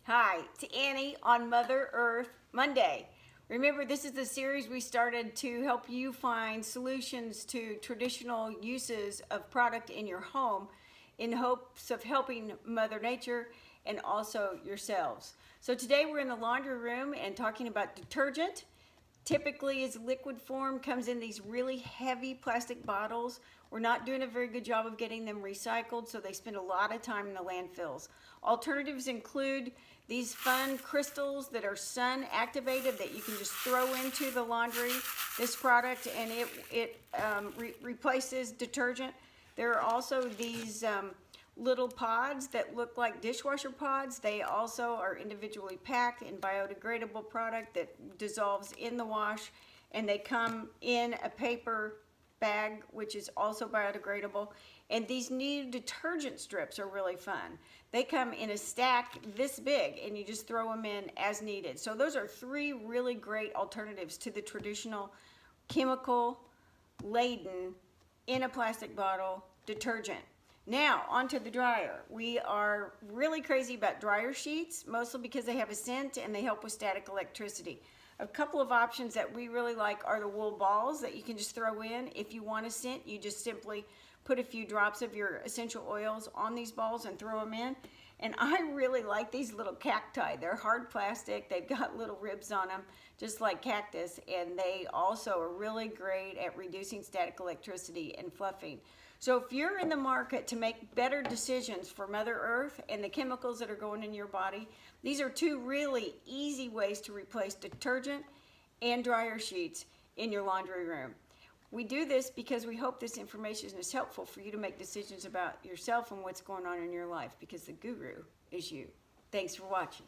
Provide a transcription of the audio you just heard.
Hi, it's Annie on Mother Earth Monday. Remember, this is the series we started to help you find solutions to traditional uses of product in your home in hopes of helping Mother Nature and also yourselves. So today we're in the laundry room and talking about detergent. Typically is liquid form, comes in these really heavy plastic bottles. We're not doing a very good job of getting them recycled, so they spend a lot of time in the landfills. Alternatives include these fun crystals that are sun activated that you can just throw into the laundry, this product, and it replaces detergent. There are also these little pods that look like dishwasher pods. They also are individually packed in biodegradable product that dissolves in the wash, and they come in a paper bag which is also biodegradable. And these new detergent strips are really fun. They come in a stack this big and you just throw them in as needed. So those are three really great alternatives to the traditional chemical laden in a plastic bottle detergent. Now, onto the dryer. We are really crazy about dryer sheets, mostly because they have a scent and they help with static electricity. A couple of options that we really like are the wool balls that you can just throw in. If you want a scent, you just simply put a few drops of your essential oils on these balls and throw them in. And I really like these little cacti. They're hard plastic. They've got little ribs on them, just like cactus, and they also are really great at reducing static electricity and fluffing. So if you're in the market to make better decisions for Mother Earth and the chemicals that are going in your body, these are two really easy ways to replace detergent and dryer sheets in your laundry room. We do this because we hope this information is helpful for you to make decisions about yourself and what's going on in your life, because the guru is you. Thanks for watching.